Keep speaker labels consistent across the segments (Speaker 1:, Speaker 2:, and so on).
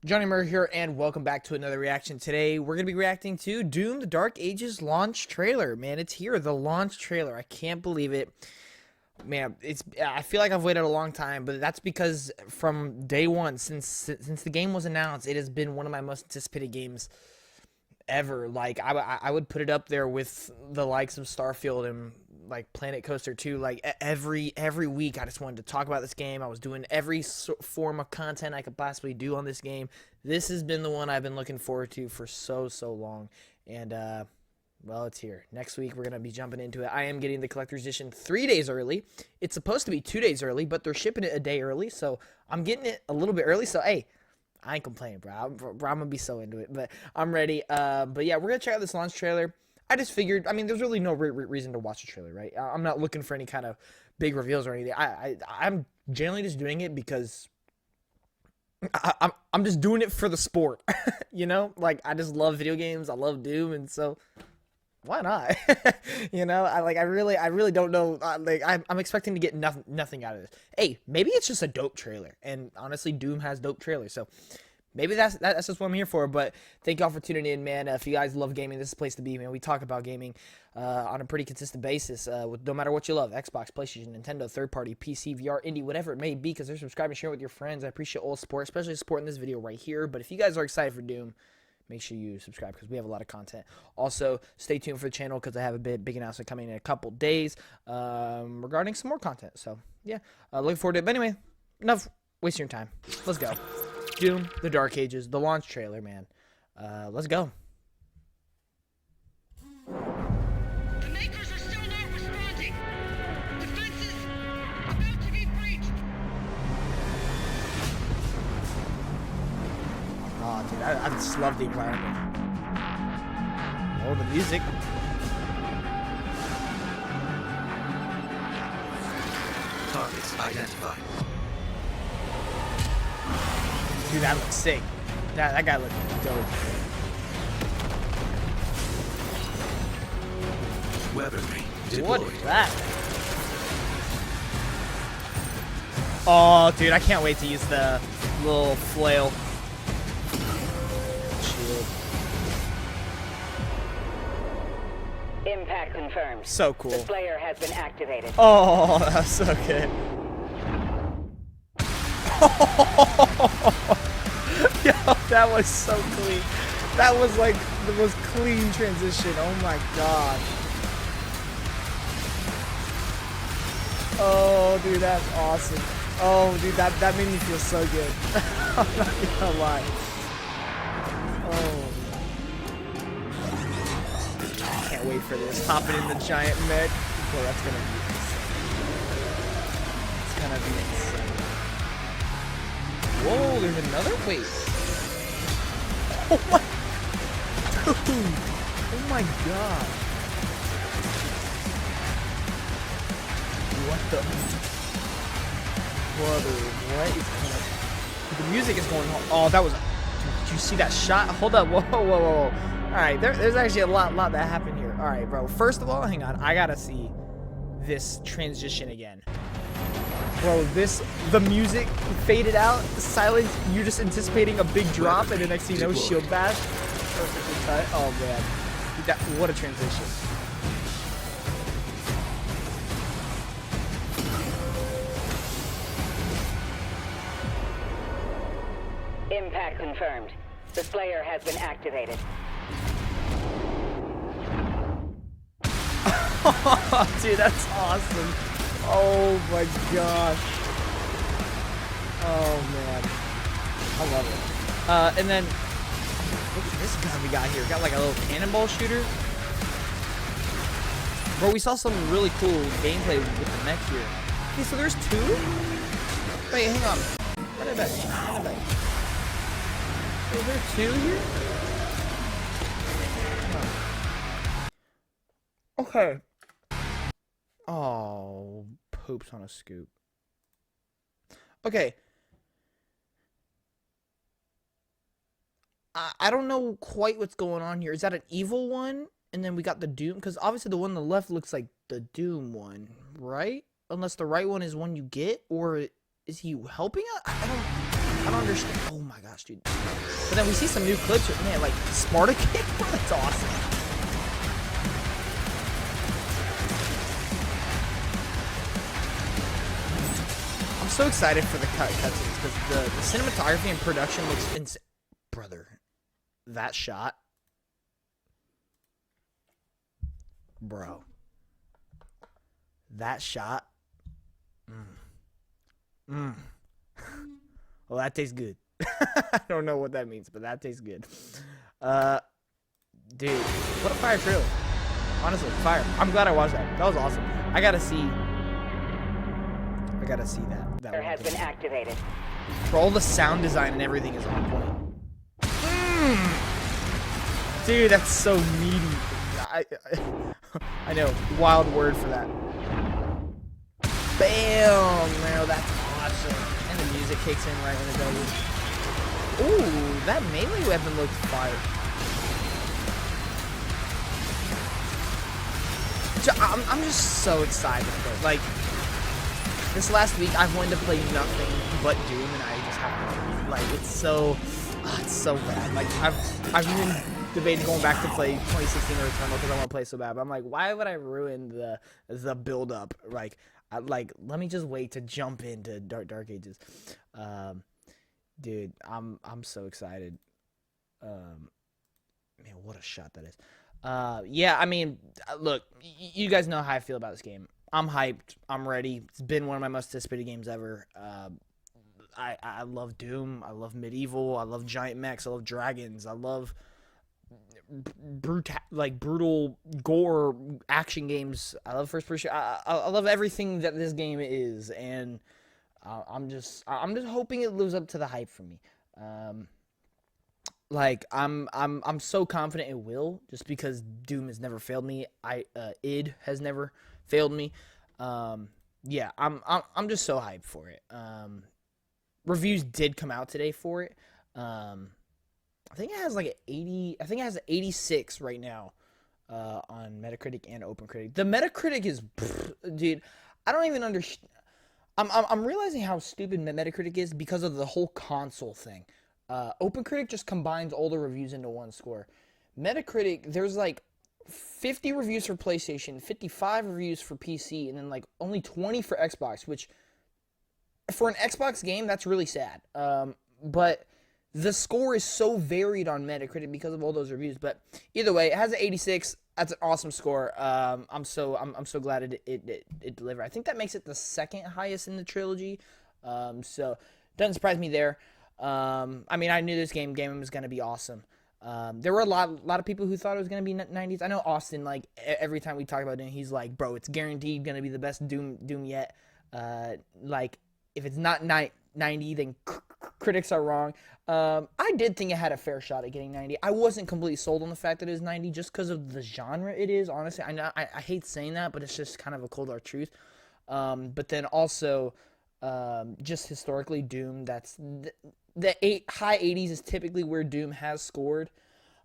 Speaker 1: Johnny Murray here, and welcome back to another reaction. Today, we're going to be reacting to Doom the Dark Ages launch trailer. Man, it's here, the launch trailer. I can't believe it. Man, I feel like I've waited a long time, but that's because from day one, since the game was announced, it has been one of my most anticipated games ever. Like, I would put it up there with the likes of Starfield and like Planet Coaster 2. Like every week I just wanted to talk about this game. I was doing every form of content I could possibly do on this game. This has been the one I've been looking forward to for so long, and well, it's here. Next week we're gonna be jumping into it. I am getting the collector's edition 3 days early. It's supposed to be 2 days early, but they're shipping it a day early, so I'm getting it a little bit early. So hey, I ain't complaining, bro. I'm gonna be so into it, but I'm ready. But yeah, we're gonna check out this launch trailer. I just figured, I mean, there's really no reason to watch the trailer, right? I'm not looking for any kind of big reveals or anything. I'm generally just doing it because I'm just doing it for the sport, you know? Like, I just love video games. I love Doom, and so why not? You know, I really don't know. I'm expecting to get nothing out of this. Hey, maybe it's just a dope trailer, and honestly, Doom has dope trailers, so maybe that's just what I'm here for. But thank y'all for tuning in, man. If you guys love gaming, this is the place to be, man. We talk about gaming on a pretty consistent basis, with no matter what you love: Xbox, PlayStation, Nintendo, third-party, PC, VR, indie, whatever it may be. Because they're subscribing, sharing with your friends. I appreciate all the support, especially supporting this video right here. But if you guys are excited for Doom, make sure you subscribe because we have a lot of content. Also, stay tuned for the channel because I have a big announcement coming in a couple days regarding some more content. So yeah, looking forward to it. But anyway, enough wasting your time. Let's go. Doom the Dark Ages, the launch trailer, man. Let's go.
Speaker 2: The makers are still not responding. Defenses about to be breached.
Speaker 1: Oh, dude, I just love the environment. Oh, the music.
Speaker 3: Targets identified.
Speaker 1: Dude, that looks sick. That guy looked dope.
Speaker 3: Weaponry deployed.
Speaker 1: What is that? Oh, dude, I can't wait to use the little flail. Shield.
Speaker 4: Impact confirmed.
Speaker 1: So cool.
Speaker 4: The Slayer has been activated.
Speaker 1: Oh, that's so good. Yo, that was so clean. That was like the most clean transition. Oh my god. Oh, dude, that's awesome. Oh, dude, that made me feel so good. I'm not gonna lie. Oh. I can't wait for this. Hopping in the giant mech. Boy, that's gonna be insane. It's gonna be insane. Whoa, there's another? Wait. Oh my. Dude. Oh my god. What the? Brother, what is going on? The music is going on. Oh, that was. Did you see that shot? Hold up. Whoa. Alright, there's actually a lot that happened here. Alright, bro. First of all, hang on. I gotta see this transition again. Bro, the music faded out, silence, you're just anticipating a big drop, and the next thing you know, shield bash. Perfectly cut. Oh, man. What a transition.
Speaker 4: Impact confirmed. The Slayer has been activated.
Speaker 1: Dude, that's awesome. Oh my gosh. Oh man. I love it. And then look at this gun we got here. We got like a little cannonball shooter. Bro, we saw some really cool gameplay with the mech here. Okay, so there's two? Wait, hang on. Run it back. Is there two here? Okay. Oh, poops on a scoop. Okay. I don't know quite what's going on here. Is that an evil one? And then we got the Doom? Because obviously the one on the left looks like the Doom one, right? Unless the right one is one you get? Or is he helping us? I don't... I don't understand. Oh my gosh, dude. But then we see some new clips. Man, like Sparta kick. That's awesome. I'm so excited for the cutscenes because the cinematography and production looks insane. Brother, that shot. Bro. That shot. Well, that tastes good. I don't know what that means, but that tastes good. Dude, what a fire trailer. Honestly, fire. I'm glad I watched that. That was awesome. I gotta see that.
Speaker 4: There has been activated.
Speaker 1: For all the sound design and everything is on point. Dude, that's so meaty. I know, wild word for that. Bam! Man, that's awesome. And the music kicks in right when it does it. Ooh, that melee weapon looks fire. I'm just so excited for it. Like, this last week I've wanted to play nothing but Doom, and I just have to. Like, it's so bad. Like, I've been debating going back to play 2016 or Eternal because I want to play so bad. But I'm like, why would I ruin the build up? Like, let me just wait to jump into Dark Ages. Dude, I'm so excited. Man, what a shot that is. Yeah, I mean, look, you guys know how I feel about this game. I'm hyped. I'm ready. It's been one of my most anticipated games ever. I love Doom. I love Medieval. I love giant mechs. I love dragons. I love brutal gore action games. I love first person. I love everything that this game is, and I'm just hoping it lives up to the hype for me. Like I'm so confident it will, just because Doom has never failed me. id has never failed me. Yeah, I'm just so hyped for it. Reviews did come out today for it. I think it has like an 80. I think it has an 86 right now on Metacritic and OpenCritic. The Metacritic is, dude. I don't even understand. I'm realizing how stupid Metacritic is because of the whole console thing. OpenCritic just combines all the reviews into one score. Metacritic, there's like 50 reviews for PlayStation, 55 reviews for PC, and then like only 20 for Xbox, which for an Xbox game, that's really sad. But the score is so varied on Metacritic because of all those reviews. But either way, it has an 86. That's an awesome score. I'm so glad it delivered. I think that makes it the second highest in the trilogy. So doesn't surprise me there. I mean, I knew this game was gonna be awesome. There were a lot of people who thought it was gonna be 90s. I know Austin, like every time we talk about it, he's like, bro, it's guaranteed gonna be the best Doom yet. Like if it's not 90, then critics are wrong. I did think it had a fair shot at getting 90. I wasn't completely sold on the fact that it is 90 just because of the genre it is. Honestly, I know I hate saying that, but it's just kind of a cold hard truth. But then also, just historically, Doom, that's the high 80s is typically where Doom has scored.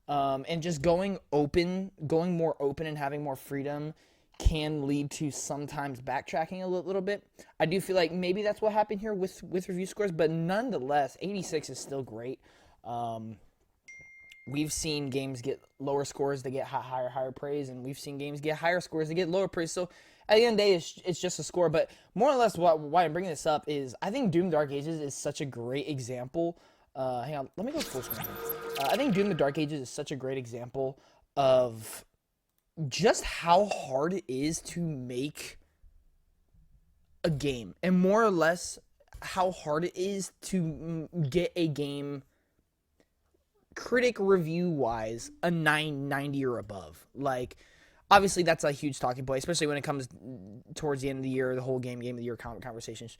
Speaker 1: And just going more open and having more freedom can lead to sometimes backtracking a little bit. I do feel like maybe that's what happened here with review scores, but nonetheless, 86 is still great. We've seen games get lower scores to get higher praise, and we've seen games get higher scores to get lower praise. So at the end of the day, it's just a score. But more or less, why I'm bringing this up is I think Doom Dark Ages is such a great example. Hang on, let me go full screen here. I think Doom the Dark Ages is such a great example of just how hard it is to make a game, and more or less how hard it is to get a game critic review wise a 990 or above. Like, obviously that's a huge talking point, especially when it comes towards the end of the year, the whole game of the year conversations.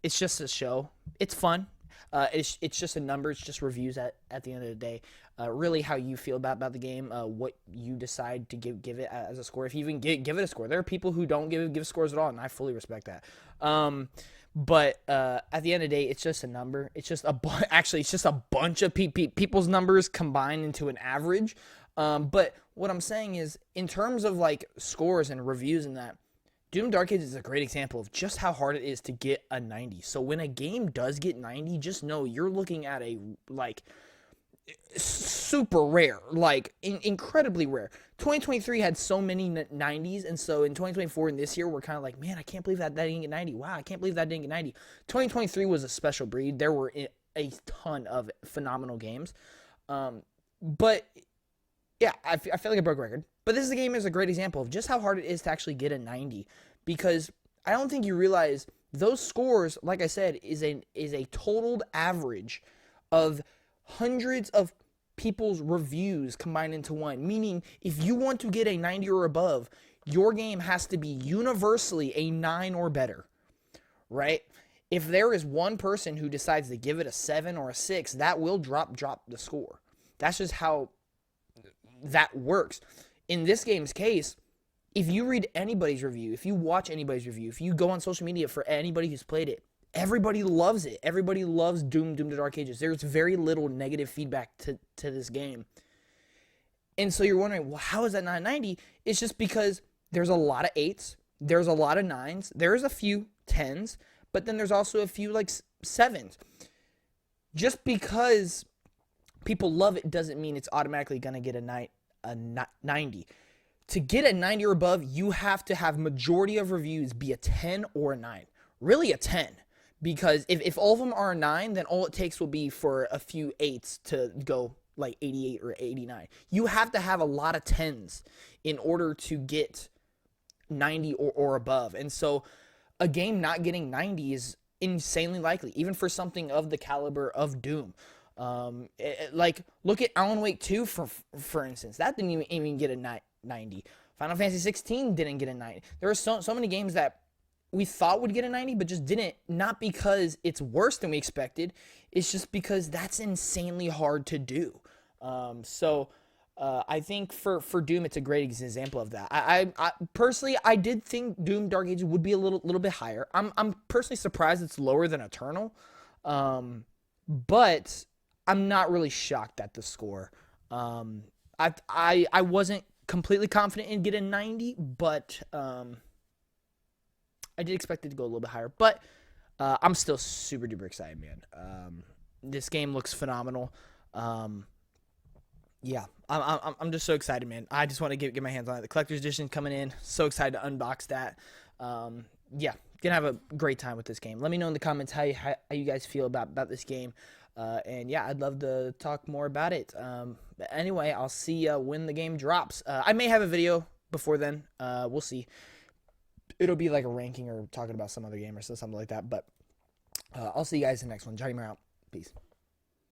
Speaker 1: It's just a show. It's fun. It's just a number. It's just reviews at the end of the day. Really how you feel about the game, what you decide to give it as a score. If you even give it a score. There are people who don't give scores at all, and I fully respect that. But at the end of the day, it's just a number. It's just actually it's just a bunch of people's numbers combined into an average. But what I'm saying is, in terms of like scores and reviews and that, Doom Dark Ages is a great example of just how hard it is to get a 90. So when a game does get 90, just know you're looking at a, like, super rare, like, incredibly rare. 2023 had so many 90s, and so in 2024 and this year, we're kind of like, man, I can't believe that didn't get 90. Wow, I can't believe that didn't get 90. 2023 was a special breed. There were a ton of phenomenal games. But, yeah, I feel like I broke a record. But this game is a great example of just how hard it is to actually get a 90, because I don't think you realize those scores, like I said, is a totaled average of hundreds of people's reviews combined into one. Meaning, if you want to get a 90 or above, your game has to be universally a 9 or better, right? If there is one person who decides to give it a 7 or a 6, that will drop the score. That's just how that works. In this game's case, if you read anybody's review, if you watch anybody's review, if you go on social media for anybody who's played it, everybody loves it. Everybody loves Doom the Dark Ages. There's very little negative feedback to this game. And so you're wondering, well, how is that not 90? It's just because there's a lot of 8s, there's a lot of 9s, there's a few 10s, but then there's also a few, like, 7s. Just because people love it doesn't mean it's automatically going to get a 90. To get a 90 or above, you have to have majority of reviews be a 10 or a 9. Really a 10. Because if all of them are a 9, then all it takes will be for a few 8s to go like 88 or 89. You have to have a lot of 10s in order to get 90 or above. And so a game not getting 90 is insanely likely, even for something of the caliber of Doom. Like, look at Alan Wake 2, for instance. That didn't even get a 90. Final Fantasy 16 didn't get a 90. There are so many games that we thought would get a 90, but just didn't. Not because it's worse than we expected. It's just because that's insanely hard to do. I think for Doom, it's a great example of that. I personally, I did think Doom Dark Ages would be a little bit higher. I'm personally surprised it's lower than Eternal. But I'm not really shocked at the score. I wasn't completely confident in getting 90, but I did expect it to go a little bit higher. But I'm still super duper excited, man. This game looks phenomenal. Yeah, I'm just so excited, man. I just want to get my hands on it. The collector's edition coming in. So excited to unbox that. Yeah, gonna have a great time with this game. Let me know in the comments how you guys feel about this game. And yeah, I'd love to talk more about it. But anyway, I'll see you when the game drops. I may have a video before then. We'll see. It'll be like a ranking or talking about some other game or something like that. But I'll see you guys in the next one. Johnny Moore out. Peace.